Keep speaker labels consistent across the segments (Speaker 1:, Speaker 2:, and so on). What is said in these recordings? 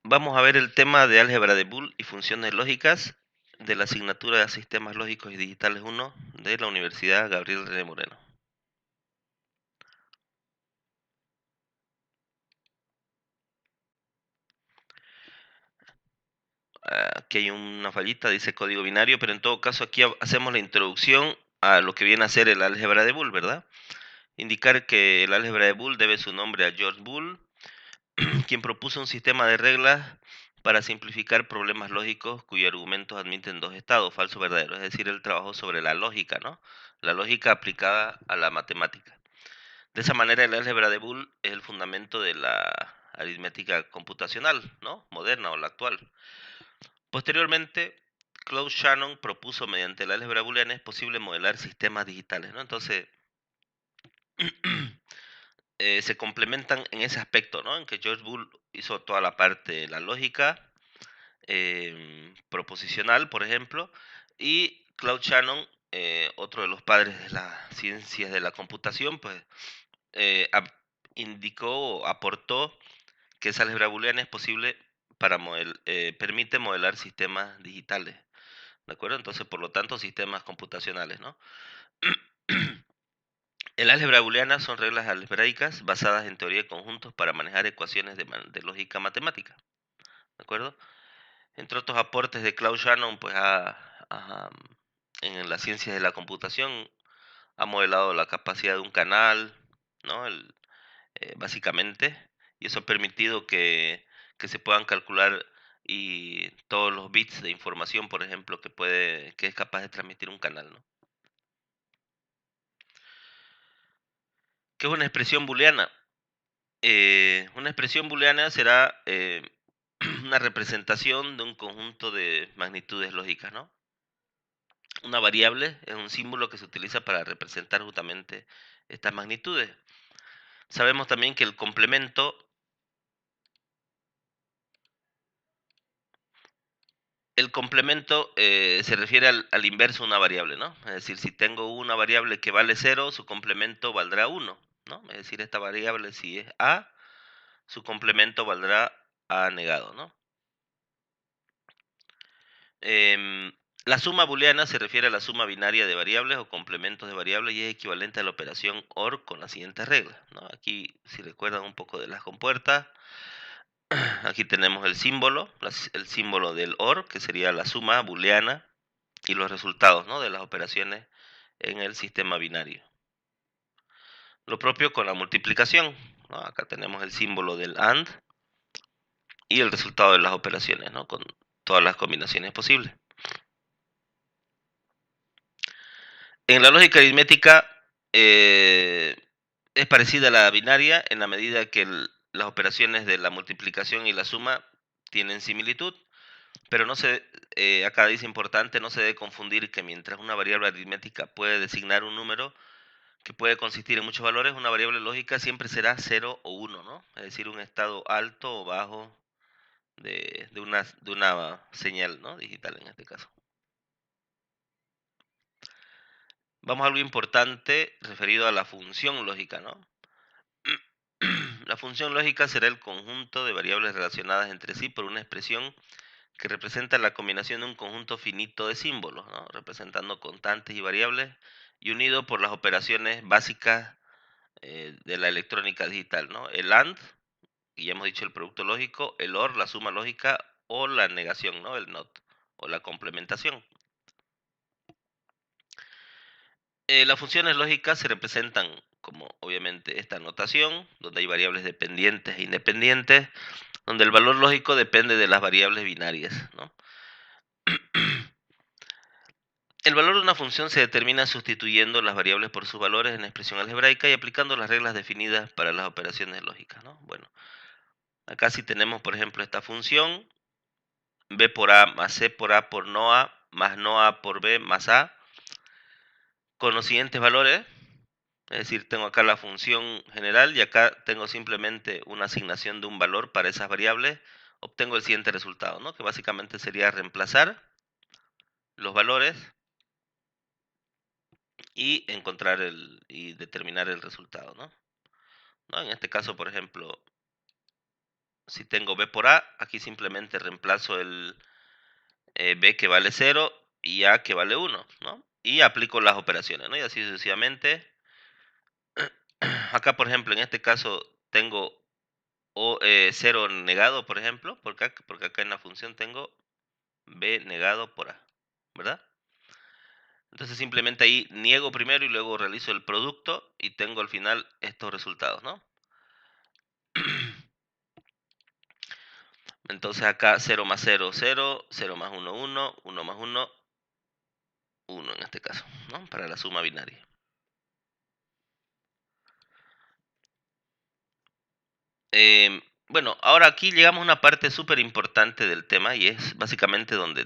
Speaker 1: Vamos a ver el tema de álgebra de Boole y funciones lógicas de la asignatura de Sistemas Lógicos y Digitales 1 de la Universidad Gabriel René Moreno. Aquí hay una fallita, dice código binario, pero en todo caso aquí hacemos la introducción a lo que viene a ser el álgebra de Boole, ¿verdad? Indicar que el álgebra de Boole debe su nombre a George Boole, quien propuso un sistema de reglas para simplificar problemas lógicos cuyos argumentos admiten dos estados, falso o verdadero. Es decir, él trabajó sobre la lógica, ¿no? La lógica aplicada a la matemática. De esa manera, el álgebra de Boole es el fundamento de la aritmética computacional, ¿no? Moderna o la actual. Posteriormente, Claude Shannon propuso mediante el álgebra booleana es posible modelar sistemas digitales, ¿no? Entonces, se complementan en ese aspecto, ¿no? En que George Boole hizo toda la parte de la lógica proposicional, por ejemplo, y Claude Shannon, otro de los padres de las ciencias de la computación, pues indicó o aportó que esa álgebra booleana es posible para permite modelar sistemas digitales, ¿de acuerdo? Entonces, por lo tanto, sistemas computacionales, ¿no? El álgebra booleana son reglas algebraicas basadas en teoría de conjuntos para manejar ecuaciones de lógica matemática, ¿de acuerdo? Entre otros aportes de Claude Shannon, pues en las ciencias de la computación ha modelado la capacidad de un canal, ¿no? Básicamente, y eso ha permitido que se puedan calcular y todos los bits de información, por ejemplo, que es capaz de transmitir un canal, ¿no? ¿Qué es una expresión booleana? Una expresión booleana será una representación de un conjunto de magnitudes lógicas, ¿no? Una variable es un símbolo que se utiliza para representar justamente estas magnitudes. Sabemos también que el complemento se refiere al inverso de una variable, ¿no? Es decir, si tengo una variable que vale 0, su complemento valdrá 1, ¿no? Es decir, esta variable si es A, su complemento valdrá A negado, ¿no? Em, la suma booleana se refiere a la suma binaria de variables o complementos de variables y es equivalente a la operación OR con las siguientes reglas, ¿no? Aquí, si recuerdan un poco de las compuertas, aquí tenemos el símbolo, el símbolo del OR, que sería la suma booleana, y los resultados, ¿no? De las operaciones en el sistema binario. Lo propio con la multiplicación, ¿no? Acá tenemos el símbolo del AND y el resultado de las operaciones, ¿no? Con todas las combinaciones posibles. En la lógica aritmética es parecida a la binaria en la medida que las operaciones de la multiplicación y la suma tienen similitud, pero acá dice importante, no se debe confundir que mientras una variable aritmética puede designar un número que puede consistir en muchos valores, una variable lógica siempre será 0 o 1, ¿no? Es decir, un estado alto o bajo de una señal, ¿no? Digital en este caso. Vamos a algo importante referido a la función lógica, ¿no? La función lógica será el conjunto de variables relacionadas entre sí por una expresión que representa la combinación de un conjunto finito de símbolos, ¿no? Representando constantes y variables y unido por las operaciones básicas de la electrónica digital, ¿no? El AND, y ya hemos dicho el producto lógico, el OR, la suma lógica, o la negación, ¿no? El NOT, o la complementación. Las funciones lógicas se representan como obviamente esta notación, donde hay variables dependientes e independientes, donde el valor lógico depende de las variables binarias, ¿no? El valor de una función se determina sustituyendo las variables por sus valores en la expresión algebraica y aplicando las reglas definidas para las operaciones lógicas, ¿no? Bueno, acá sí tenemos, por ejemplo, esta función, b por a más c por a por no a por b más a, con los siguientes valores. Es decir, tengo acá la función general y acá tengo simplemente una asignación de un valor para esas variables. Obtengo el siguiente resultado, ¿no? Que básicamente sería reemplazar los valores y y determinar el resultado, ¿no? En este caso, por ejemplo, Si tengo b por a, aquí simplemente reemplazo el b que vale 0 y a que vale 1, ¿no? Y aplico las operaciones, ¿no? Y así sucesivamente. Acá, por ejemplo, en este caso tengo 0 negado, por ejemplo, porque acá en la función tengo b negado por a, ¿verdad? Entonces simplemente ahí niego primero y luego realizo el producto y tengo al final estos resultados, ¿no? Entonces acá 0 más 0, 0, 0 más 1, 1, 1 más 1, 1 en este caso, ¿no? Para la suma binaria. Bueno, ahora aquí llegamos a una parte súper importante del tema y es básicamente donde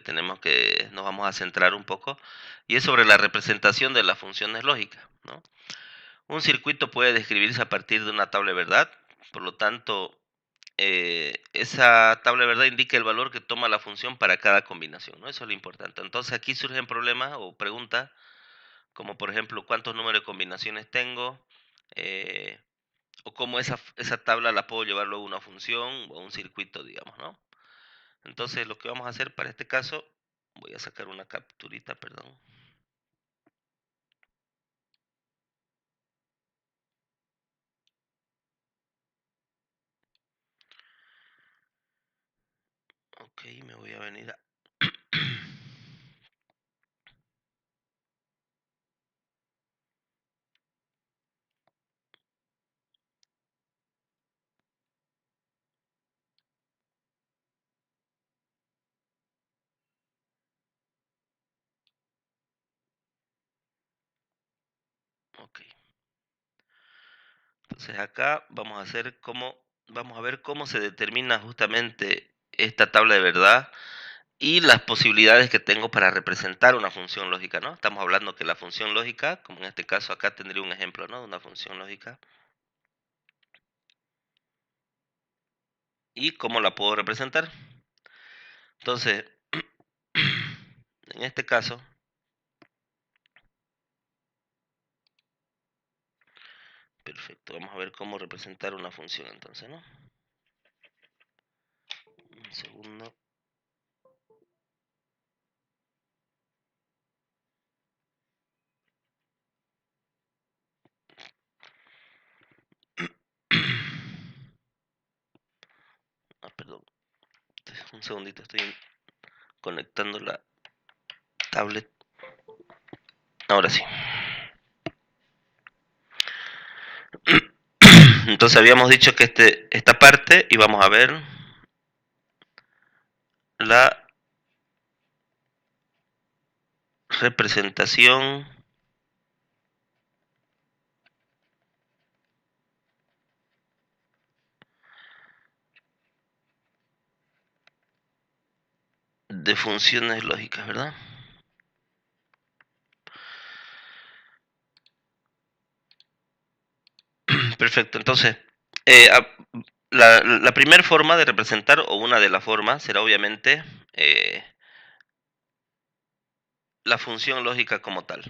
Speaker 1: nos vamos a centrar un poco, y es sobre la representación de las funciones lógicas, ¿no? Un circuito puede describirse a partir de una tabla de verdad, por lo tanto, esa tabla de verdad indica el valor que toma la función para cada combinación, ¿no? Eso es lo importante. Entonces aquí surgen problemas o preguntas como por ejemplo cuántos números de combinaciones tengo, eh, o cómo esa tabla la puedo llevar luego a una función o a un circuito, digamos, ¿no? Entonces lo que vamos a hacer para este caso, voy a sacar una capturita, perdón. Ok, me voy a venir a... Ok, entonces acá vamos a ver cómo se determina justamente esta tabla de verdad y las posibilidades que tengo para representar una función lógica, ¿no? Estamos hablando que la función lógica, como en este caso acá tendría un ejemplo, ¿no? De una función lógica. ¿Y cómo la puedo representar? Entonces, en este caso, perfecto, vamos a ver cómo representar una función entonces, ¿no? Un segundo. Ah, perdón. Un segundito, estoy conectando la tablet. Ahora sí. Entonces habíamos dicho que esta parte íbamos a ver la representación de funciones lógicas, ¿verdad? Perfecto, entonces, eh, la primera forma de representar, o una de las formas, será obviamente la función lógica como tal,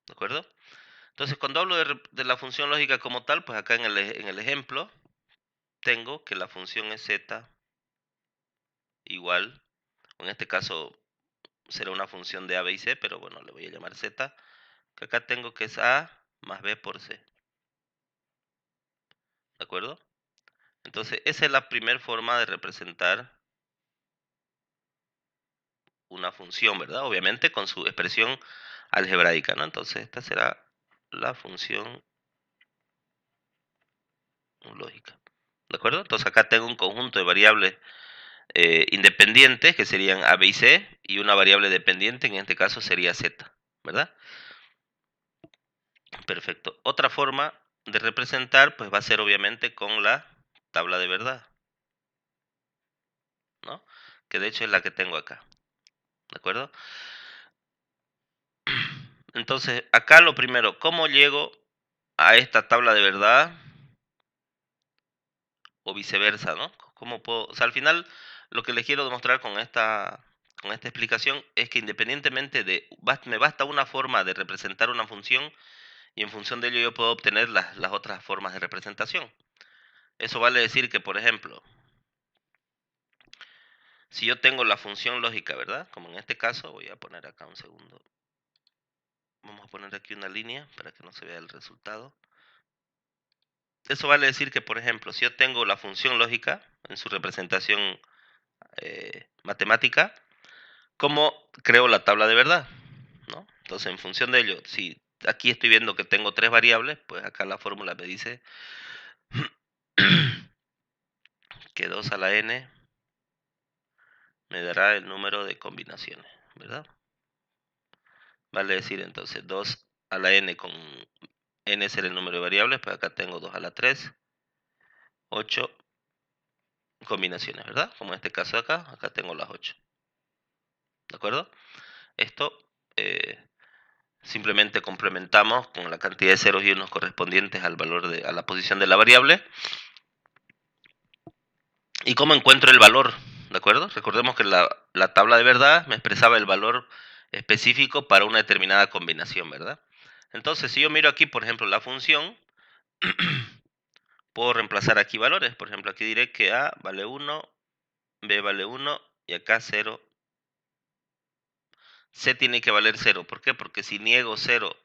Speaker 1: ¿de acuerdo? Entonces, cuando hablo de la función lógica como tal, pues acá en el ejemplo tengo que la función es z igual, o en este caso será una función de a, b y c, pero bueno, le voy a llamar z, que acá tengo que es a más b por c, ¿de acuerdo? Entonces, esa es la primera forma de representar una función, ¿verdad? Obviamente con su expresión algebraica, ¿no? Entonces, esta será la función lógica, ¿de acuerdo? Entonces, acá tengo un conjunto de variables independientes, que serían a, b y c, y una variable dependiente, en este caso sería z, ¿verdad? Perfecto. Otra forma de representar, pues va a ser obviamente con la tabla de verdad, ¿no? Que de hecho es la que tengo acá, ¿de acuerdo? Entonces, acá lo primero, ¿cómo llego a esta tabla de verdad? O viceversa, ¿no? ¿Cómo puedo? O sea, al final, lo que les quiero demostrar con esta explicación es que independientemente me basta una forma de representar una función y en función de ello yo puedo obtener las otras formas de representación. Eso vale decir que, por ejemplo, si yo tengo la función lógica, ¿verdad? Como en este caso, voy a poner acá un segundo. Vamos a poner aquí una línea para que no se vea el resultado. Eso vale decir que, por ejemplo, si yo tengo la función lógica en su representación matemática, ¿cómo creo la tabla de verdad? ¿No? Entonces, en función de ello, si aquí estoy viendo que tengo 3 variables, pues acá la fórmula me dice que 2 a la n me dará el número de combinaciones, ¿verdad? Vale decir entonces 2 a la n con n ser el número de variables, pues acá tengo 2 a la 3, 8 combinaciones, ¿verdad? Como en este caso acá tengo las 8, ¿de acuerdo? Esto simplemente complementamos con la cantidad de ceros y unos correspondientes al valor a la posición de la variable. ¿Y cómo encuentro el valor? ¿De acuerdo? Recordemos que la tabla de verdad me expresaba el valor específico para una determinada combinación, ¿verdad? Entonces, si yo miro aquí, por ejemplo, la función, puedo reemplazar aquí valores. Por ejemplo, aquí diré que A vale 1, B vale 1 y acá 0. C tiene que valer 0. ¿Por qué? Porque si niego 0,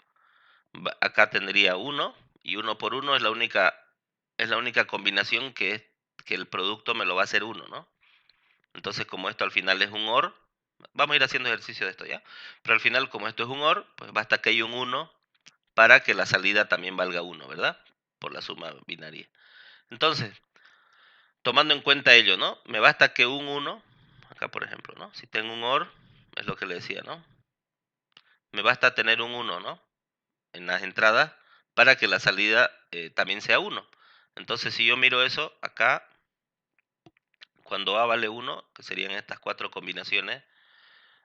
Speaker 1: acá tendría 1 y 1 por 1 es la única combinación que el producto me lo va a hacer 1, ¿no? Entonces, como esto al final es un OR, vamos a ir haciendo ejercicio de esto ya, pero al final, como esto es un OR, pues basta que haya un 1 para que la salida también valga 1, ¿verdad? Por la suma binaria. Entonces, tomando en cuenta ello, ¿no? Me basta que un 1, acá por ejemplo, ¿no? Si tengo un OR, es lo que le decía, ¿no? Me basta tener un 1, ¿no? En las entradas para que la salida también sea 1. Entonces, si yo miro eso, acá, cuando A vale 1, que serían estas 4 combinaciones,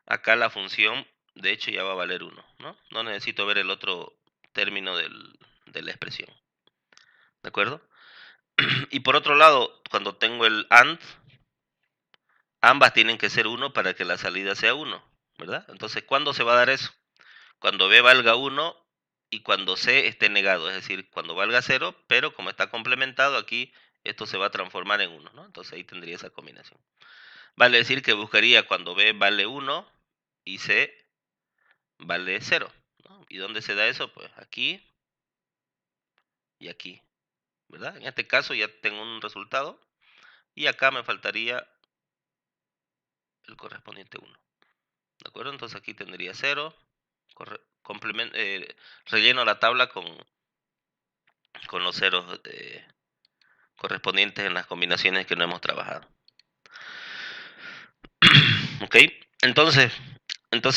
Speaker 1: acá la función, de hecho, ya va a valer 1, ¿no? No necesito ver el otro término de la expresión, ¿de acuerdo? Y por otro lado, cuando tengo el AND, ambas tienen que ser 1 para que la salida sea 1, ¿verdad? Entonces, ¿cuándo se va a dar eso? Cuando B valga 1 y cuando C esté negado, es decir, cuando valga 0, pero como está complementado aquí, esto se va a transformar en 1, ¿no? Entonces ahí tendría esa combinación. Vale decir que buscaría cuando B vale 1 y C vale 0, ¿no? ¿Y dónde se da eso? Pues aquí y aquí, ¿verdad? En este caso ya tengo un resultado y acá me faltaría el correspondiente 1, ¿de acuerdo? Entonces aquí tendría 0, relleno la tabla con los ceros correspondientes en las combinaciones que no hemos trabajado. ¿Ok? Entonces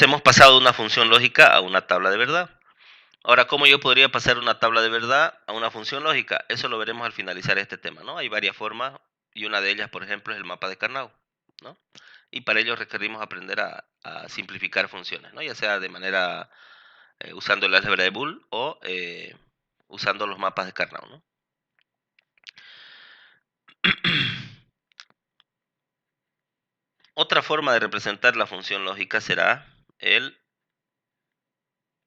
Speaker 1: hemos pasado de una función lógica a una tabla de verdad. Ahora, ¿cómo yo podría pasar una tabla de verdad a una función lógica? Eso lo veremos al finalizar este tema, ¿no? Hay varias formas y una de ellas, por ejemplo, es el mapa de Carnot, ¿no? Y para ello requerimos aprender a simplificar funciones, ¿no? Ya sea de manera usando el álgebra de Boole o usando los mapas de Carnot, ¿no? Otra forma de representar la función lógica será el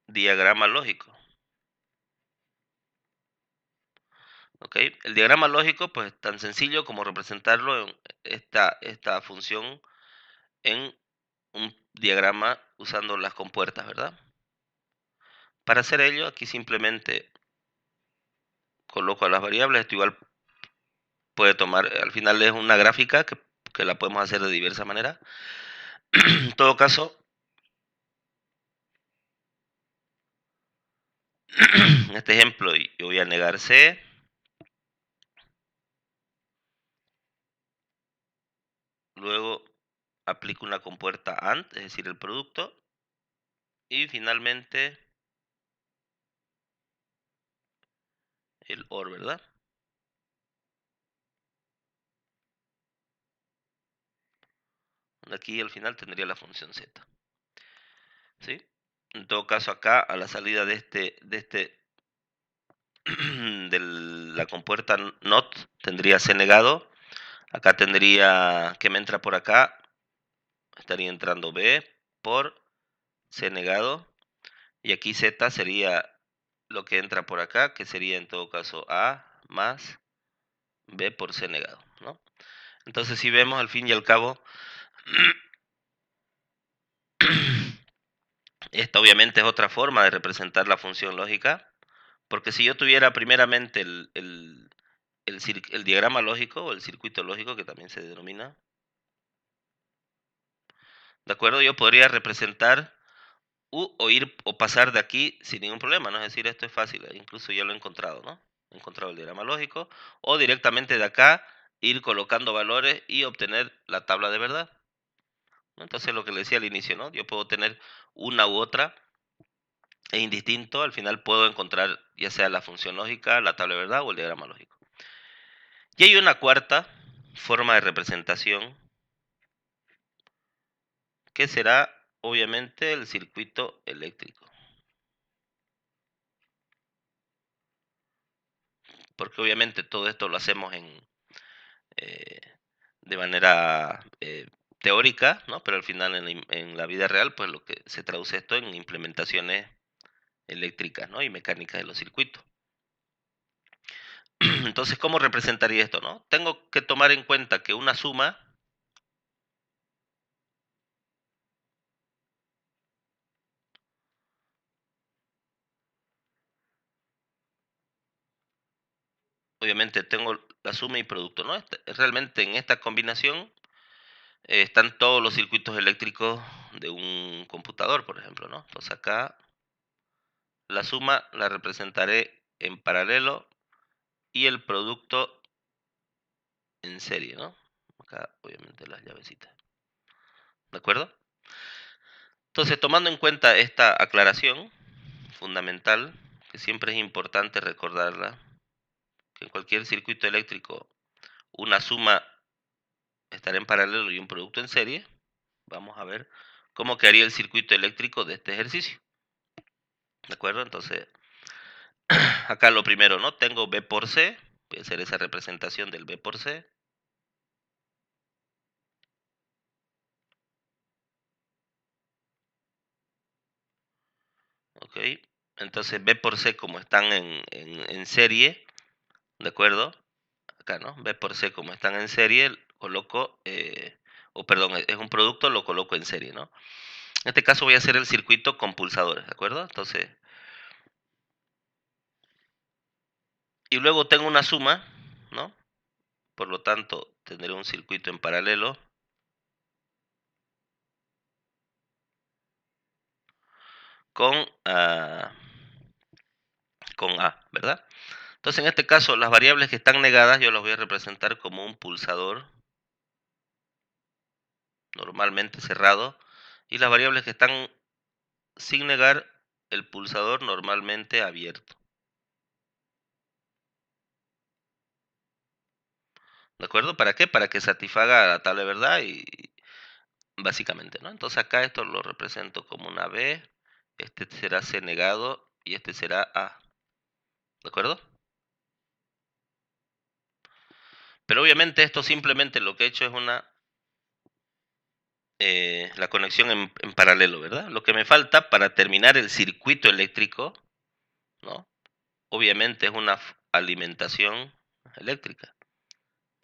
Speaker 1: diagrama lógico. ¿Ok? El diagrama lógico, pues tan sencillo como representarlo en esta función en un diagrama usando las compuertas, ¿verdad? Para hacer ello, aquí simplemente coloco las variables, esto igual puede tomar, al final es una gráfica que la podemos hacer de diversas maneras. En todo caso, en este ejemplo yo voy a negar C, luego aplico una compuerta AND, es decir, el producto, y finalmente el OR, ¿verdad? Aquí al final tendría la función Z, ¿sí? En todo caso acá a la salida de la compuerta NOT tendría C negado, acá tendría que me entra por acá, estaría entrando B por C negado, y aquí Z sería lo que entra por acá, que sería en todo caso A más B por C negado, ¿no? Entonces, si vemos al fin y al cabo, esta obviamente es otra forma de representar la función lógica, porque si yo tuviera primeramente el diagrama lógico o el circuito lógico, que también se denomina, ¿de acuerdo? Yo podría representar o ir o pasar de aquí sin ningún problema, ¿no? Es decir, esto es fácil, incluso ya lo he encontrado, ¿no? He encontrado el diagrama lógico, o directamente de acá ir colocando valores y obtener la tabla de verdad, ¿no? Entonces, lo que le decía al inicio, ¿no? Yo puedo tener una u otra, es indistinto, al final puedo encontrar ya sea la función lógica, la tabla de verdad o el diagrama lógico. Y hay una cuarta forma de representación que será obviamente el circuito eléctrico, porque obviamente todo esto lo hacemos eh, de manera teórica, ¿no? Pero al final en la vida real, pues lo que se traduce esto en implementaciones eléctricas, ¿no? Y mecánicas de los circuitos. Entonces, ¿cómo representaría esto, no? Tengo que tomar en cuenta que una suma, obviamente tengo la suma y producto, ¿no? Realmente en esta combinación están todos los circuitos eléctricos de un computador, por ejemplo, ¿no? Entonces acá la suma la representaré en paralelo y el producto en serie, ¿no? Acá obviamente las llavecitas, ¿de acuerdo? Entonces, tomando en cuenta esta aclaración fundamental, que siempre es importante recordarla, que en cualquier circuito eléctrico una suma estará en paralelo y un producto en serie, vamos a ver cómo quedaría el circuito eléctrico de este ejercicio, ¿de acuerdo? Entonces, acá lo primero, ¿no? Tengo B por C, voy a hacer esa representación del B por C, ¿ok? Entonces, B por C como están en serie, ¿de acuerdo? Acá, ¿no? B por C como están en serie, coloco, o perdón, es un producto, lo coloco en serie, ¿no? En este caso voy a hacer el circuito con pulsadores, ¿de acuerdo? Entonces, y luego tengo una suma, ¿no? Por lo tanto, tendré un circuito en paralelo con, con A, ¿verdad? Entonces, en este caso, las variables que están negadas yo las voy a representar como un pulsador normalmente cerrado y las variables que están sin negar, el pulsador normalmente abierto. ¿De acuerdo? ¿Para qué? Para que satisfaga la tabla de verdad y básicamente, ¿no? Entonces acá esto lo represento como una B, este será C negado y este será A. ¿De acuerdo? Pero obviamente esto simplemente lo que he hecho es la conexión en paralelo, ¿verdad? Lo que me falta para terminar el circuito eléctrico, ¿no? Obviamente es una alimentación eléctrica.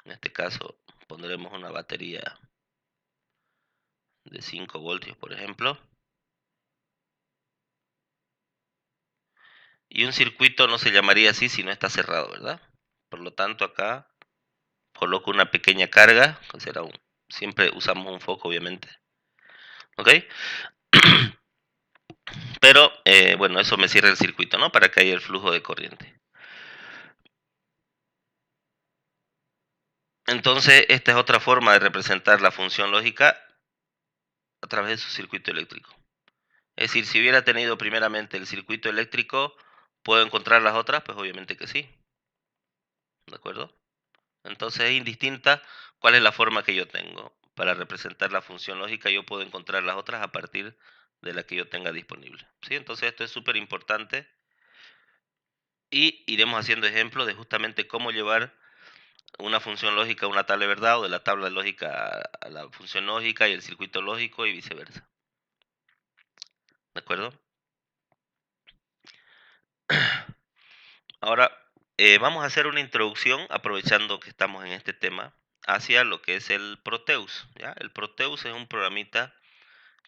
Speaker 1: En este caso pondremos una batería de 5 voltios, por ejemplo. Y un circuito no se llamaría así si no está cerrado, ¿verdad? Por lo tanto, acá coloco una pequeña carga, que será siempre usamos un foco, obviamente, ¿ok? Pero, bueno, eso me cierra el circuito, ¿no? Para que haya el flujo de corriente. Entonces, esta es otra forma de representar la función lógica a través de su circuito eléctrico. Es decir, si hubiera tenido primeramente el circuito eléctrico, ¿puedo encontrar las otras? Pues obviamente que sí, ¿de acuerdo? Entonces es indistinta cuál es la forma que yo tengo. Para representar la función lógica yo puedo encontrar las otras a partir de la que yo tenga disponible. ¿Sí? Entonces esto es súper importante y iremos haciendo ejemplos de justamente cómo llevar una función lógica a una tabla de verdad o de la tabla lógica a la función lógica y el circuito lógico y viceversa. ¿De acuerdo? Ahora, vamos a hacer una introducción, aprovechando que estamos en este tema, hacia lo que es el Proteus, ¿ya? El Proteus es un programita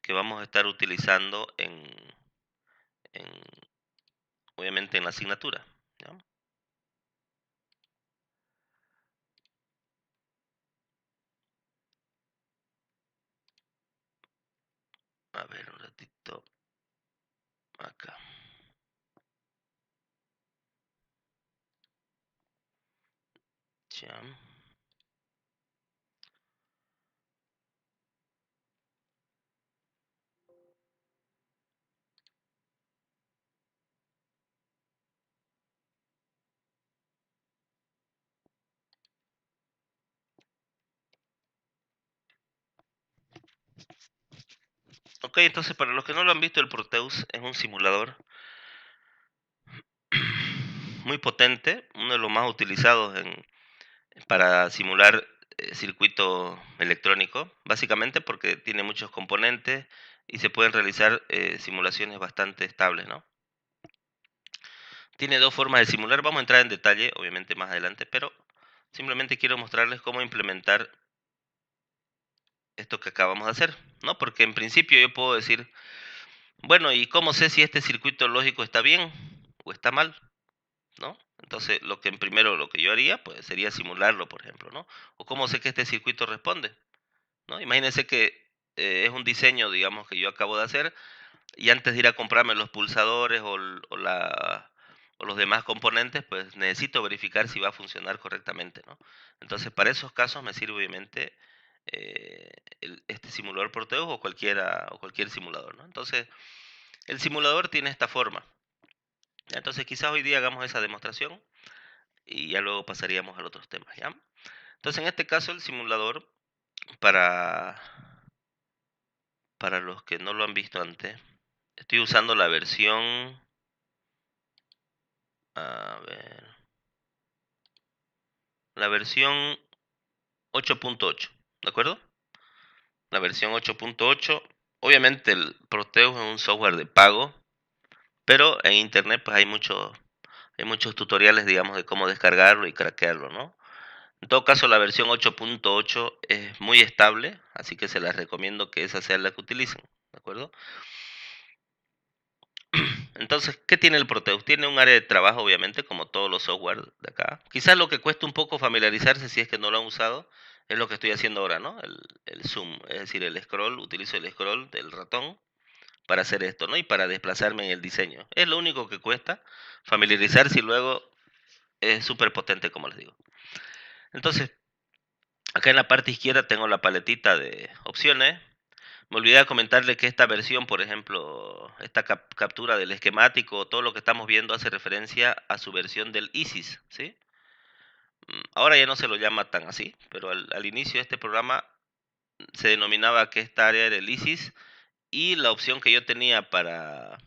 Speaker 1: que vamos a estar utilizando en, obviamente, en la asignatura, ¿ya? A ver, un ratito acá. Ya. Ok, entonces para los que no lo han visto, el Proteus es un simulador muy potente, uno de los más utilizados para simular circuito electrónico, básicamente porque tiene muchos componentes y se pueden realizar simulaciones bastante estables, ¿no? Tiene dos formas de simular, vamos a entrar en detalle, obviamente más adelante, pero simplemente quiero mostrarles cómo implementar esto que acabamos de hacer, ¿no? Porque en principio yo puedo decir, bueno, ¿y cómo sé si este circuito lógico está bien o está mal? ¿No? Entonces, lo que yo haría, pues sería simularlo, por ejemplo, ¿no? O cómo sé que este circuito responde, ¿no? Imagínense que es un diseño, digamos, que yo acabo de hacer y antes de ir a comprarme los pulsadores o los demás componentes, pues necesito verificar si va a funcionar correctamente, ¿no? Entonces, para esos casos me sirve obviamente este simulador Proteus o cualquier simulador, ¿no? Entonces, el simulador tiene esta forma. ¿Ya? Entonces, quizás hoy día hagamos esa demostración y ya luego pasaríamos a otros temas, ¿ya? Entonces, en este caso, el simulador, para, para los que no lo han visto antes, estoy usando la versión, a ver, la versión 8.8, ¿de acuerdo? La versión 8.8, obviamente el Proteus es un software de pago, pero en internet pues hay muchos tutoriales, digamos, de cómo descargarlo y craquearlo, ¿no? En todo caso, la versión 8.8 es muy estable, así que se las recomiendo que esa sea la que utilicen, ¿de acuerdo? Entonces, ¿qué tiene el Proteus? Tiene un área de trabajo, obviamente, como todos los software de acá. Quizás lo que cuesta un poco familiarizarse si es que no lo han usado es lo que estoy haciendo ahora, ¿no? El zoom, es decir, el scroll, utilizo el scroll del ratón para hacer esto, ¿no? Y para desplazarme en el diseño. Es lo único que cuesta familiarizarse y luego es súper potente, como les digo. Entonces, acá en la parte izquierda tengo la paletita de opciones. Me olvidé de comentarle que esta versión, por ejemplo, esta captura del esquemático, todo lo que estamos viendo hace referencia a su versión del ISIS, ¿sí? Ahora ya no se lo llama tan así, pero al inicio de este programa se denominaba que esta área era el ISIS y la opción que yo tenía para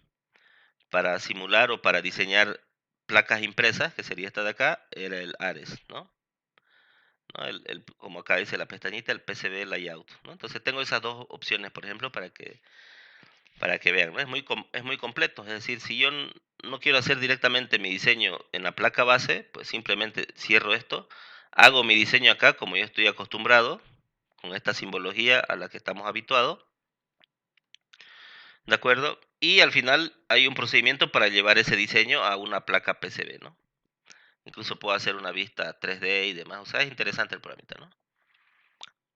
Speaker 1: simular o para diseñar placas impresas, que sería esta de acá, era el Ares, ¿no? ¿No? Como acá dice la pestañita, el PCB Layout, ¿no? Entonces tengo esas dos opciones, por ejemplo, para que vean, ¿no? Es muy completo, es decir, si yo no quiero hacer directamente mi diseño en la placa base, pues simplemente cierro esto, hago mi diseño acá como yo estoy acostumbrado, con esta simbología a la que estamos habituados, ¿de acuerdo? Y al final hay un procedimiento para llevar ese diseño a una placa PCB, ¿no? Incluso puedo hacer una vista 3D y demás, o sea, es interesante el programita, ¿no?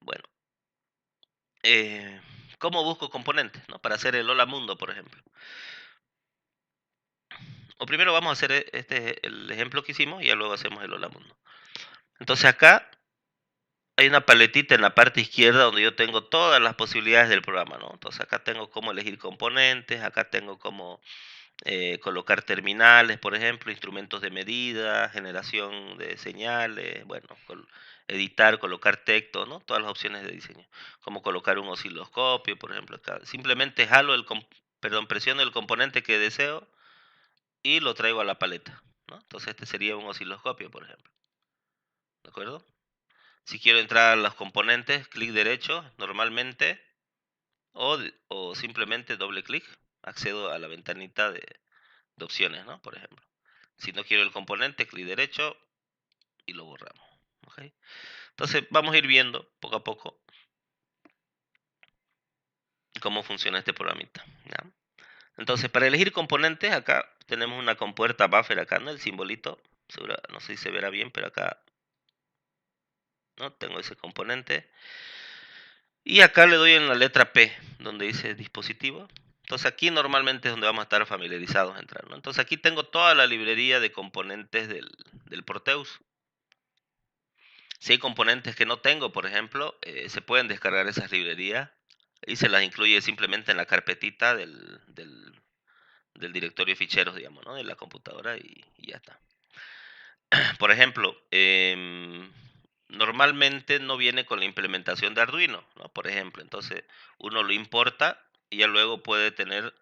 Speaker 1: Bueno, eh, ¿cómo busco componentes, ¿no? Para hacer el Hola Mundo, por ejemplo. O primero vamos a hacer el ejemplo que hicimos y ya luego hacemos el Hola Mundo. Entonces acá hay una paletita en la parte izquierda donde yo tengo todas las posibilidades del programa, ¿no? Entonces acá tengo cómo elegir componentes, acá tengo cómo colocar terminales, por ejemplo, instrumentos de medida, generación de señales, bueno, editar, colocar texto, ¿no? Todas las opciones de diseño. Como colocar un osciloscopio, por ejemplo, acá. Simplemente presiono el componente que deseo y lo traigo a la paleta, ¿no? Entonces este sería un osciloscopio, por ejemplo, ¿de acuerdo? Si quiero entrar a los componentes, clic derecho normalmente o simplemente doble clic, accedo a la ventanita opciones, ¿no? Por ejemplo. Si no quiero el componente, clic derecho y lo borramos. ¿Ok? Entonces vamos a ir viendo poco a poco cómo funciona este programita. ¿Ya? Entonces, para elegir componentes, acá tenemos una compuerta buffer acá, ¿no? El simbolito, no sé si se verá bien, pero acá no tengo ese componente. Y acá le doy en la letra P, donde dice dispositivo. Entonces aquí normalmente es donde vamos a estar familiarizados a entrar, ¿no? Entonces aquí tengo toda la librería de componentes del Proteus. Si hay componentes que no tengo, por ejemplo, se pueden descargar esas librerías y se las incluye simplemente en la carpetita del directorio de ficheros, digamos, ¿no? De la computadora y ya está. Por ejemplo, normalmente no viene con la implementación de Arduino, ¿no? Por ejemplo, entonces uno lo importa y ya luego puede tener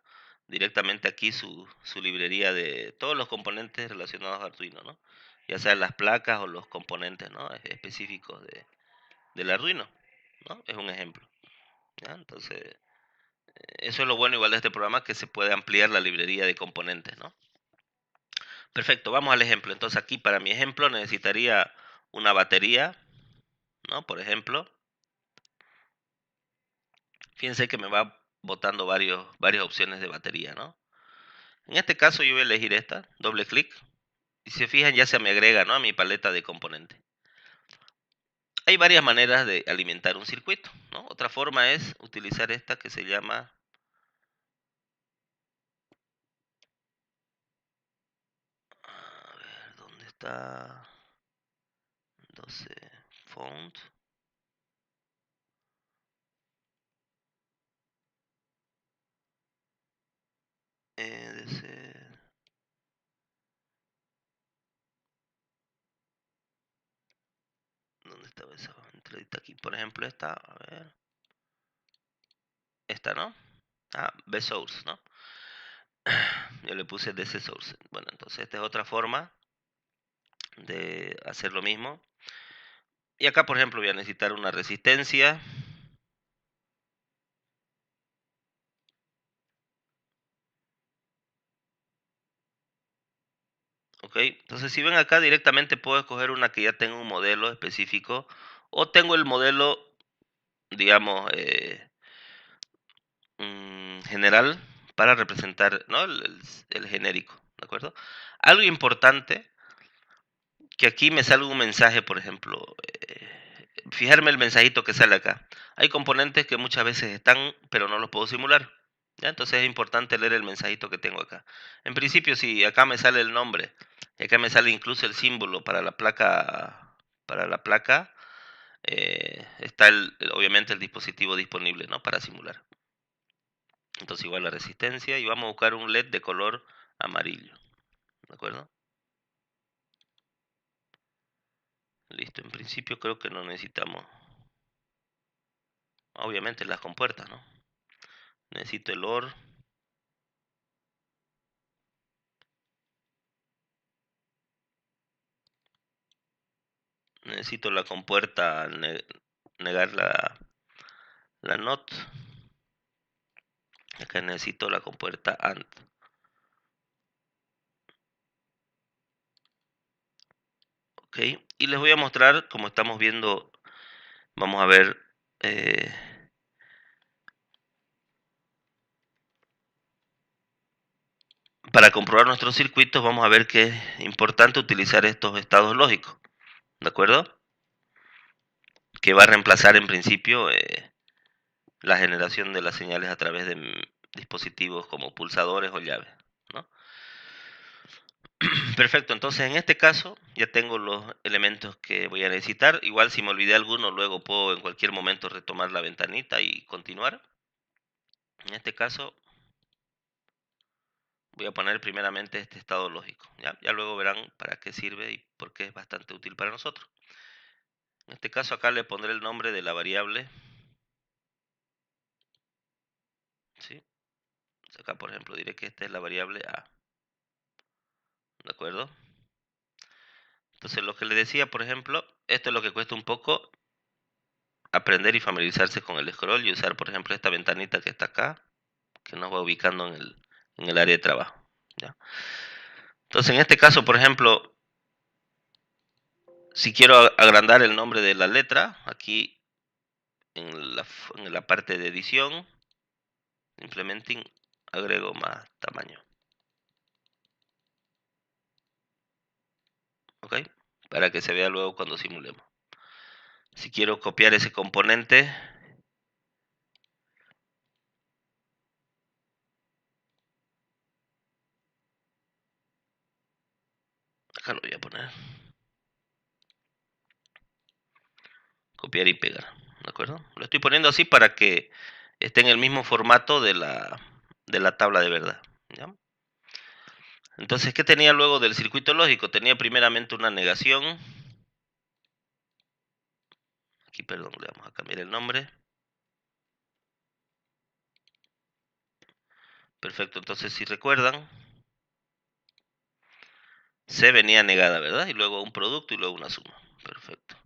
Speaker 1: directamente aquí su librería de todos los componentes relacionados a Arduino, ¿no? Ya sean las placas o los componentes, ¿no? Específicos del Arduino, ¿no? Es un ejemplo, ¿ya? Entonces, eso es lo bueno igual de este programa, que se puede ampliar la librería de componentes, ¿no? Perfecto, vamos al ejemplo. Entonces aquí para mi ejemplo necesitaría una batería, ¿no? Por ejemplo, fíjense que me va botando varias opciones de batería, ¿no? En este caso yo voy a elegir esta, doble clic, y si se fijan ya se me agrega, ¿no? A mi paleta de componentes. Hay varias maneras de alimentar un circuito, ¿no? Otra forma es utilizar esta que se llama, a ver, ¿dónde está? 12 font. DC, ¿dónde estaba esa entradita aquí? Por ejemplo, esta, a ver, esta, ¿no? Ah, B-Source, ¿no? Yo le puse DC Source. Bueno, entonces esta es otra forma de hacer lo mismo. Y acá, por ejemplo, voy a necesitar una resistencia. Ok, entonces si ven acá directamente puedo escoger una que ya tenga un modelo específico o tengo el modelo, digamos, general para representar, ¿no? El genérico, ¿de acuerdo? Algo importante, que aquí me salga un mensaje, por ejemplo, fijarme el mensajito que sale acá. Hay componentes que muchas veces están, pero no los puedo simular. ¿Ya? Entonces es importante leer el mensajito que tengo acá. En principio, si acá me sale el nombre, y acá me sale incluso el símbolo para la placa, está obviamente el dispositivo disponible, ¿no? Para simular. Entonces igual la resistencia y vamos a buscar un LED de color amarillo, ¿de acuerdo? Listo, en principio creo que no necesitamos, obviamente las compuertas, ¿no? Necesito el OR, necesito la compuerta negar la NOT, acá necesito la compuerta AND. Ok, y les voy a mostrar, como estamos viendo, vamos a ver, eh, para comprobar nuestros circuitos vamos a ver que es importante utilizar estos estados lógicos, ¿de acuerdo? Que va a reemplazar en principio la generación de las señales a través de dispositivos como pulsadores o llaves, ¿no? Perfecto, entonces en este caso ya tengo los elementos que voy a necesitar. Igual si me olvidé alguno, luego puedo en cualquier momento retomar la ventanita y continuar. En este caso voy a poner primeramente este estado lógico. Ya luego verán para qué sirve y por qué es bastante útil para nosotros. En este caso acá le pondré el nombre de la variable. ¿Sí? Acá por ejemplo diré que esta es la variable A. ¿De acuerdo? Entonces lo que le decía, por ejemplo, esto es lo que cuesta un poco aprender y familiarizarse con el scroll y usar, por ejemplo, esta ventanita que está acá, que nos va ubicando en el área de trabajo. ¿ya? Entonces, en este caso, por ejemplo, si quiero agrandar el nombre de la letra, aquí en la parte de edición, implementing, agrego más tamaño. ¿Ok? Para que se vea luego cuando simulemos. Si quiero copiar ese componente, acá lo voy a poner. Copiar y pegar. ¿De acuerdo? Lo estoy poniendo así para que esté en el mismo formato de la tabla de verdad. ¿Ya? Entonces, ¿qué tenía luego del circuito lógico? Tenía primeramente una negación. Aquí, perdón, le vamos a cambiar el nombre. Perfecto, entonces si recuerdan, C venía negada, ¿verdad? Y luego un producto y luego una suma. Perfecto.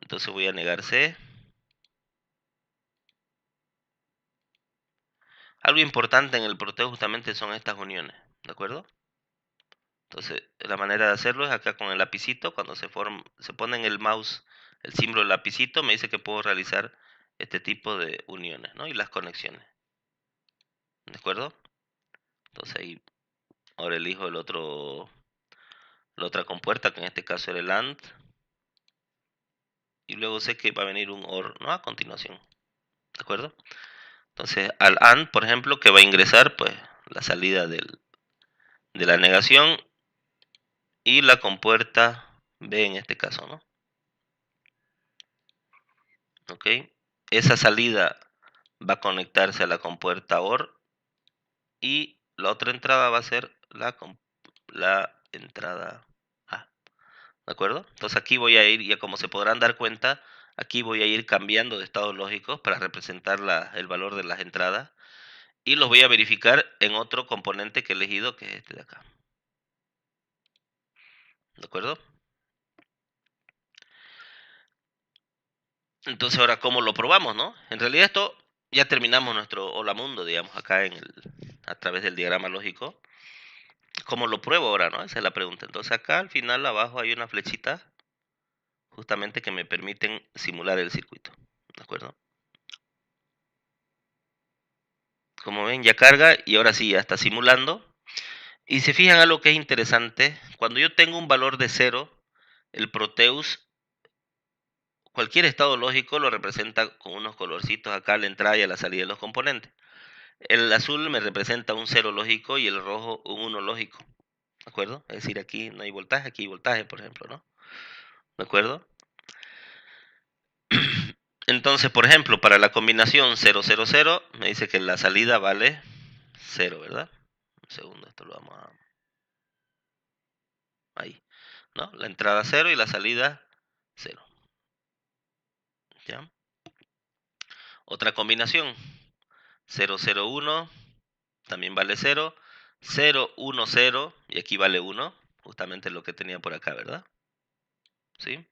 Speaker 1: Entonces voy a negar C. Algo importante en el proteo justamente son estas uniones, ¿de acuerdo? Entonces, la manera de hacerlo es acá con el lapicito, cuando se pone en el mouse el símbolo del lapicito, me dice que puedo realizar este tipo de uniones, ¿no? Y las conexiones, ¿de acuerdo? Entonces ahí ahora elijo la otra compuerta, que en este caso era el AND, y luego sé que va a venir un OR, ¿no? A continuación, ¿de acuerdo? Entonces, al AND, por ejemplo, que va a ingresar, pues, la salida de la negación y la compuerta B en este caso, ¿no? ¿Ok? Esa salida va a conectarse a la compuerta OR y la otra entrada va a ser la entrada A, ¿de acuerdo? Entonces aquí voy a ir, ya como se podrán dar cuenta, aquí voy a ir cambiando de estados lógicos para representar el valor de las entradas y los voy a verificar en otro componente que he elegido, que es este de acá, ¿de acuerdo? Entonces ahora, ¿cómo lo probamos, no? En realidad esto ya terminamos nuestro hola mundo, digamos, acá a través del diagrama lógico. ¿Cómo lo pruebo ahora, no? Esa es la pregunta. Entonces acá al final abajo hay una flechita justamente que me permiten simular el circuito, ¿de acuerdo? Como ven, ya carga y ahora sí ya está simulando. Y se fijan algo que es interesante, cuando yo tengo un valor de 0, el Proteus, cualquier estado lógico lo representa con unos colorcitos acá a la entrada y a la salida de los componentes. El azul me representa un 0 lógico y el rojo un 1 lógico, ¿de acuerdo? Es decir, aquí no hay voltaje, aquí hay voltaje, por ejemplo, ¿no? ¿De acuerdo? Entonces, por ejemplo, para la combinación 0, 0, 0, me dice que la salida vale 0, ¿verdad? Un segundo, esto lo vamos a... Ahí, ¿no? La entrada 0 y la salida 0, ¿ya? Otra combinación, 0, 0, 1, también vale 0, 0, 1, 0, y aquí vale 1, justamente lo que tenía por acá, ¿verdad? ¿Sí?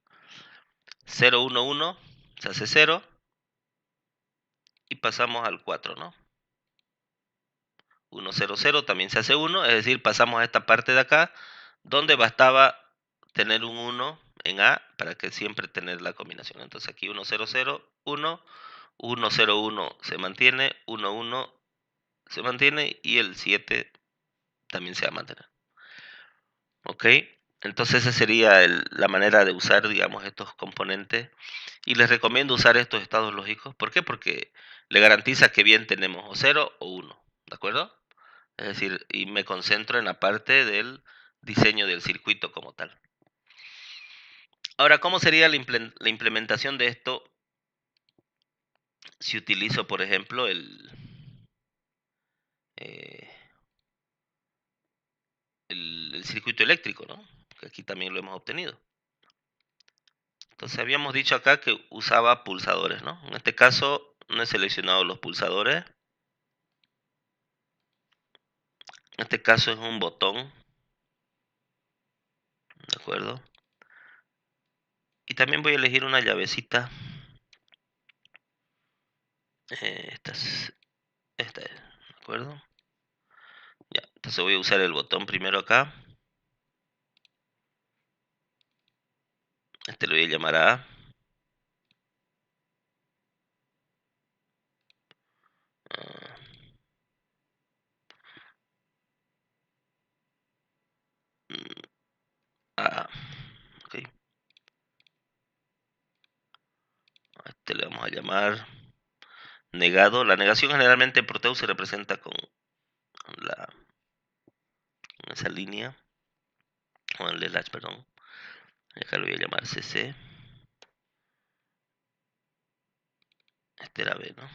Speaker 1: 0, 1, 1, se hace 0, y pasamos al 4, ¿no? 1, 0, 0 también se hace 1, es decir, pasamos a esta parte de acá, donde bastaba tener un 1 en A para que siempre tener la combinación. Entonces aquí 1, 0, 0, 1, 1, 0, 1 se mantiene, 1, 1 se mantiene y el 7 también se va a mantener. ¿Ok? Entonces esa sería la manera de usar, digamos, estos componentes. Y les recomiendo usar estos estados lógicos. ¿Por qué? Porque le garantiza que bien tenemos o 0 o 1. ¿De acuerdo? Es decir, y me concentro en la parte del diseño del circuito como tal. Ahora, ¿cómo sería la implementación de esto si utilizo, por ejemplo, eh, el circuito eléctrico, ¿no? Que aquí también lo hemos obtenido. Entonces habíamos dicho acá que usaba pulsadores, ¿no? En este caso no he seleccionado los pulsadores. En este caso es un botón, ¿de acuerdo? Y también voy a elegir una llavecita. Esta es, ¿de acuerdo? Ya. Entonces voy a usar el botón primero acá. Este lo voy a llamar A. Ah, mm, A. Ok. A este le vamos a llamar negado. La negación generalmente en Proteus se representa con esa línea, o el slash, perdón. Acá lo voy a llamar CC. Este era B, ¿no?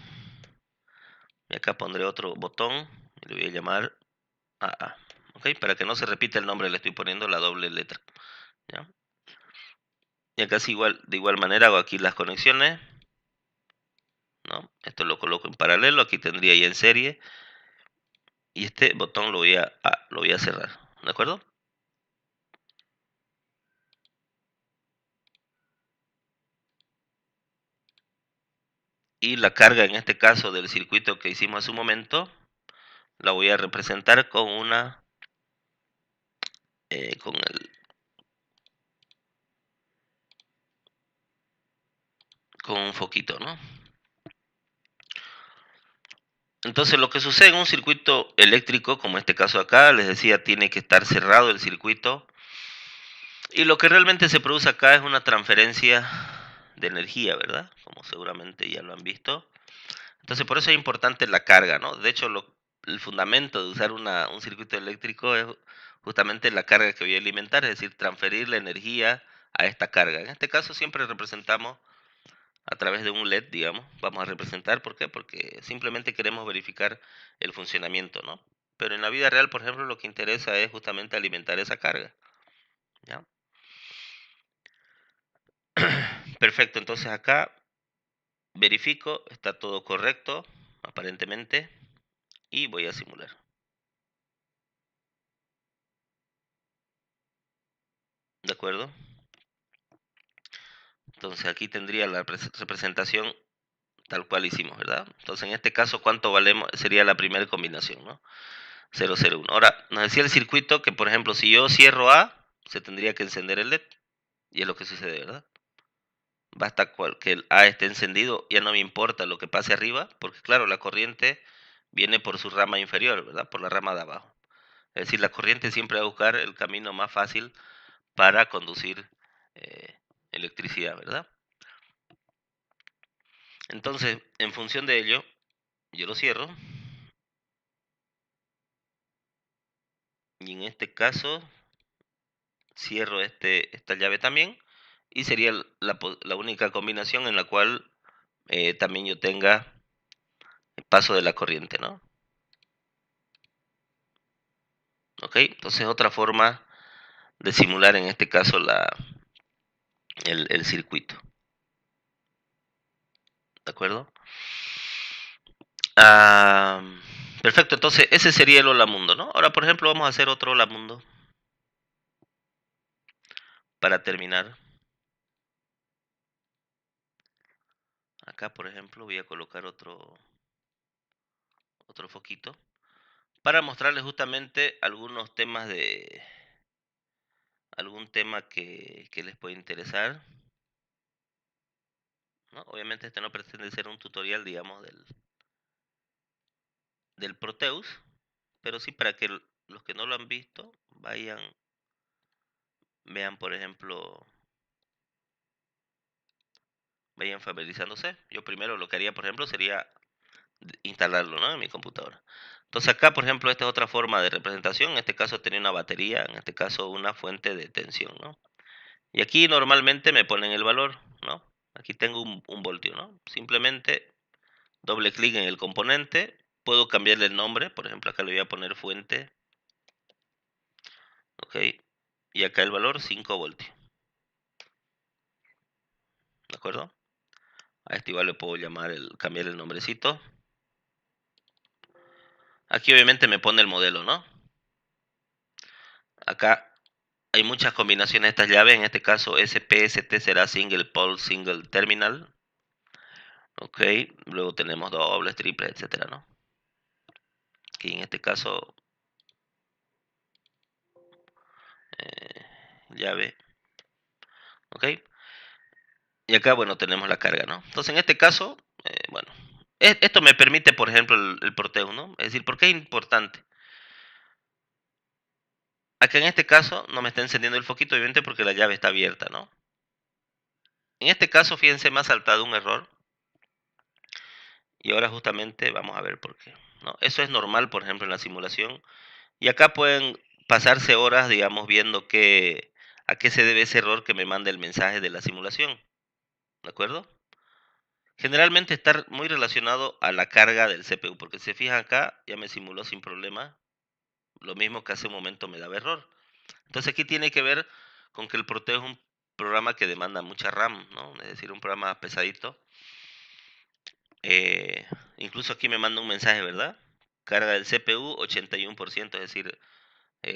Speaker 1: Y acá pondré otro botón y le voy a llamar AA. ¿Ok? Para que no se repita el nombre, le estoy poniendo la doble letra. ¿Ya? Y acá es igual, de igual manera hago aquí las conexiones, ¿no? Esto lo coloco en paralelo, aquí tendría ya en serie. Y este botón lo voy a cerrar, ¿de acuerdo? Y la carga en este caso del circuito que hicimos hace un momento, la voy a representar con eh, con el, con un foquito, ¿no? Entonces lo que sucede en un circuito eléctrico, como este caso acá, les decía, tiene que estar cerrado el circuito. Y lo que realmente se produce acá es una transferencia de energía, ¿verdad? Como seguramente ya lo han visto. Entonces por eso es importante la carga, ¿no? De hecho, el fundamento de usar un circuito eléctrico es justamente la carga que voy a alimentar, es decir, transferir la energía a esta carga. En este caso siempre representamos a través de un LED, digamos, vamos a representar. ¿Por qué? Porque simplemente queremos verificar el funcionamiento, ¿no? Pero en la vida real, por ejemplo, lo que interesa es justamente alimentar esa carga, ¿ya? Perfecto, entonces acá verifico, está todo correcto, aparentemente, y voy a simular, ¿de acuerdo? Entonces aquí tendría la representación tal cual hicimos, ¿verdad? Entonces en este caso, ¿cuánto valemos? Sería la primera combinación, ¿no? 001. Ahora, nos decía el circuito que, por ejemplo, si yo cierro A, se tendría que encender el LED. Y es lo que sucede, ¿verdad? Basta que el A esté encendido, ya no me importa lo que pase arriba, porque claro, la corriente viene por su rama inferior, ¿verdad? Por la rama de abajo. Es decir, la corriente siempre va a buscar el camino más fácil para conducir eh, electricidad, ¿verdad? Entonces, en función de ello, yo lo cierro y en este caso cierro esta llave también y sería la única combinación en la cual también yo tenga el paso de la corriente, ¿no? ¿Ok? Entonces otra forma de simular en este caso el circuito, ¿de acuerdo? Ah, perfecto, entonces ese sería el hola mundo, ¿no? Ahora, por ejemplo, vamos a hacer otro hola mundo para terminar. Acá, por ejemplo, voy a colocar otro foquito para mostrarles justamente algunos temas algún tema que les puede interesar, ¿no? Obviamente este no pretende ser un tutorial, digamos, del Proteus, pero sí para que los que no lo han visto vean, por ejemplo, vayan familiarizándose. Yo primero lo que haría, por ejemplo, sería instalarlo, ¿no? En mi computadora. Entonces acá, por ejemplo, esta es otra forma de representación. En este caso tenía una batería, en este caso una fuente de tensión, ¿no? Y aquí normalmente me ponen el valor, ¿no? Aquí tengo un voltio, ¿no? Simplemente doble clic en el componente, puedo cambiarle el nombre, por ejemplo acá le voy a poner fuente, ¿ok? Y acá el valor 5 voltios, ¿de acuerdo? A este igual le puedo cambiar el nombrecito. Aquí obviamente me pone el modelo, ¿no? Acá hay muchas combinaciones de estas llaves, en este caso SPST será Single Pole Single Terminal, ¿ok? Luego tenemos dobles, triples, etcétera, ¿no? Aquí en este caso llave, ¿ok? Y acá, bueno, tenemos la carga, ¿no? Entonces, en este caso, bueno, esto me permite, por ejemplo, el Proteus, ¿no? Es decir, ¿por qué es importante? Acá en este caso no me está encendiendo el foquito, obviamente porque la llave está abierta, ¿no? En este caso, fíjense, me ha saltado un error y ahora justamente vamos a ver por qué, ¿no? Eso es normal, por ejemplo, en la simulación. Y acá pueden pasarse horas, digamos, viendo a qué se debe ese error que me manda el mensaje de la simulación, ¿de acuerdo? Generalmente está muy relacionado a la carga del CPU, porque si se fijan acá, ya me simuló sin problema, lo mismo que hace un momento me daba error. Entonces aquí tiene que ver con que el Proteo es un programa que demanda mucha RAM, ¿no? Es decir, un programa pesadito. Eh, Incluso aquí me manda un mensaje, ¿verdad? Carga del CPU 81%, es decir,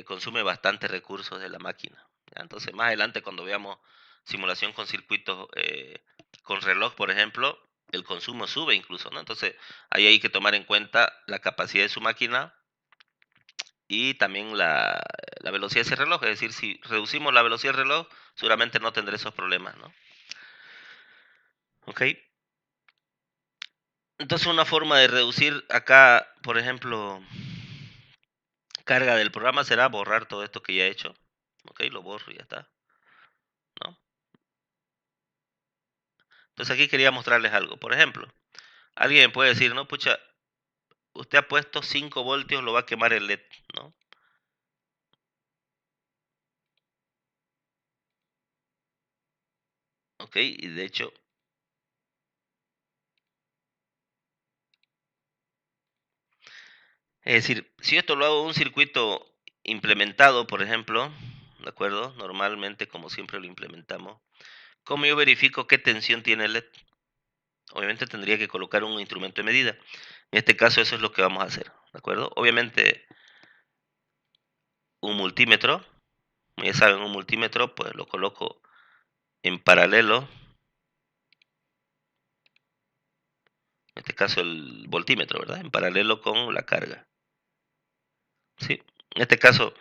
Speaker 1: consume bastantes recursos de la máquina. ¿Ya? Entonces, más adelante cuando veamos simulación con circuitos con reloj, por ejemplo, el consumo sube incluso, ¿no? Entonces, ahí hay que tomar en cuenta la capacidad de su máquina y también la velocidad de ese reloj. Es decir, si reducimos la velocidad del reloj, seguramente no tendré esos problemas, ¿no? ¿Ok? Entonces, una forma de reducir acá, por ejemplo, carga del programa será borrar todo esto que ya he hecho. ¿Ok? Lo borro y ya está, ¿no? Entonces aquí quería mostrarles algo. Por ejemplo, alguien me puede decir, no, pucha, usted ha puesto 5 voltios, lo va a quemar el LED, ¿no? Ok, y de hecho, es decir, si esto lo hago en un circuito implementado, por ejemplo, ¿de acuerdo? Normalmente, como siempre lo implementamos, ¿cómo yo verifico qué tensión tiene el LED? Obviamente tendría que colocar un instrumento de medida. En este caso, eso es lo que vamos a hacer, ¿de acuerdo? Obviamente, un multímetro, como ya saben, un multímetro, pues lo coloco en paralelo, en este caso el voltímetro, ¿verdad? En paralelo con la carga, ¿sí? En este caso,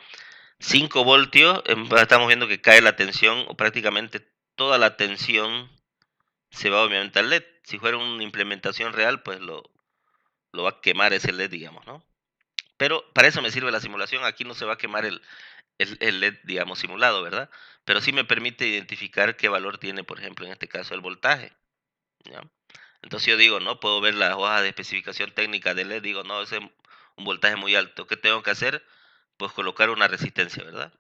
Speaker 1: 5 voltios, estamos viendo que cae la tensión, o prácticamente toda la tensión se va obviamente al LED. Si fuera una implementación real, pues lo va a quemar ese LED, digamos, ¿no? Pero para eso me sirve la simulación. Aquí no se va a quemar el LED, digamos, simulado, ¿verdad? Pero sí me permite identificar qué valor tiene, por ejemplo, en este caso, el voltaje, ¿ya? Entonces yo digo, no puedo ver las hojas de especificación técnica del LED, digo, no, ese es un voltaje muy alto. ¿Qué tengo que hacer? Pues colocar una resistencia, ¿verdad?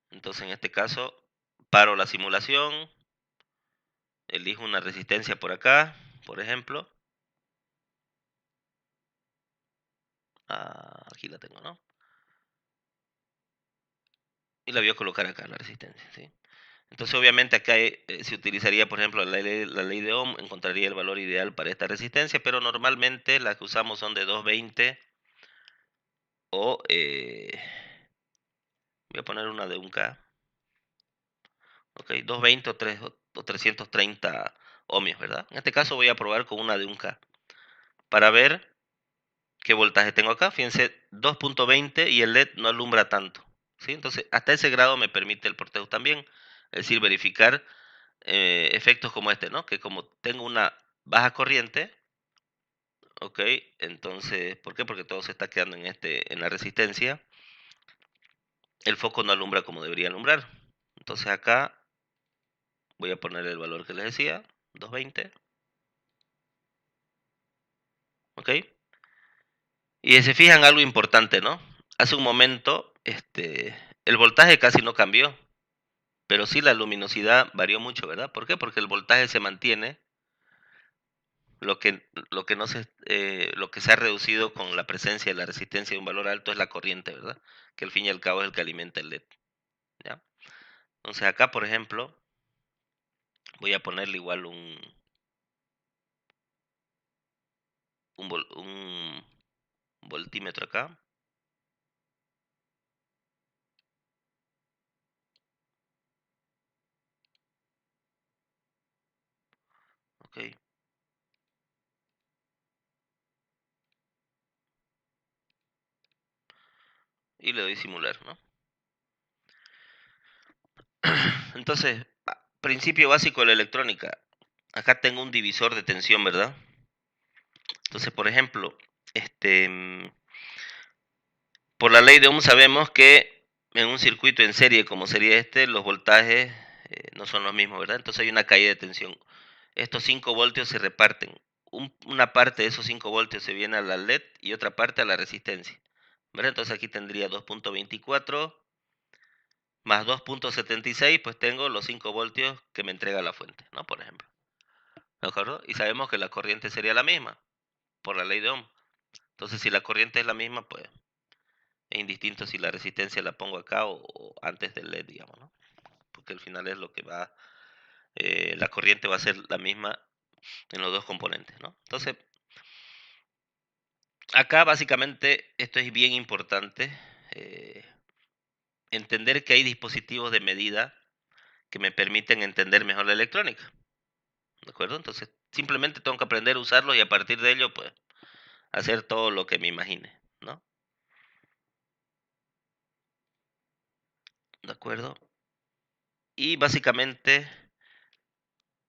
Speaker 1: Entonces en este caso paro la simulación, elijo una resistencia por acá, por ejemplo. Aquí la tengo, ¿no? Y la voy a colocar acá, la resistencia, ¿sí? Entonces obviamente acá se utilizaría, por ejemplo, la ley de Ohm, encontraría el valor ideal para esta resistencia, pero normalmente las que usamos son de 220 o voy a poner una de 1K, ok, 220 o 330 ohmios, ¿verdad? En este caso voy a probar con una de 1K para ver qué voltaje tengo acá. Fíjense, 2.20 y el LED no alumbra tanto, ¿sí? Entonces, hasta ese grado me permite el Proteus también, es decir, verificar efectos como este, ¿no? Que como tengo una baja corriente, ¿ok? Entonces, ¿por qué? Porque todo se está quedando en la resistencia, el foco no alumbra como debería alumbrar. Entonces acá voy a poner el valor que les decía, 220, ¿ok? Y se fijan algo importante, ¿no? Hace un momento, el voltaje casi no cambió, pero sí la luminosidad varió mucho, ¿verdad? ¿Por qué? Porque el voltaje se mantiene, lo que no se, lo que se ha reducido con la presencia de la resistencia de un valor alto es la corriente, ¿verdad? Que al fin y al cabo es el que alimenta el LED, ¿ya? Entonces acá, por ejemplo, voy a ponerle igual un voltímetro acá, ¿ok? y le doy simular, ¿no? Entonces, principio básico de la electrónica. Acá tengo un divisor de tensión, ¿verdad? Entonces, por ejemplo, este, por la ley de Ohm sabemos que en un circuito en serie como sería este, los voltajes no son los mismos, ¿verdad? Entonces hay una caída de tensión. Estos 5 voltios se reparten. Una parte de esos 5 voltios se viene a la LED y otra parte a la resistencia, ¿verdad? Entonces aquí tendría 2.24 más 2.76, pues tengo los 5 voltios que me entrega la fuente, ¿no? Por ejemplo, ¿de acuerdo? Y sabemos que la corriente sería la misma, por la ley de Ohm. Entonces, si la corriente es la misma, pues es indistinto si la resistencia la pongo acá o antes del LED, digamos, ¿no? Porque al final es lo que va, la corriente va a ser la misma en los dos componentes, ¿no? Entonces, acá básicamente esto es bien importante, eh, entender que hay dispositivos de medida que me permiten entender mejor la electrónica, ¿de acuerdo? Entonces, simplemente tengo que aprender a usarlos y a partir de ello, pues, hacer todo lo que me imagine, ¿no? ¿De acuerdo? Y básicamente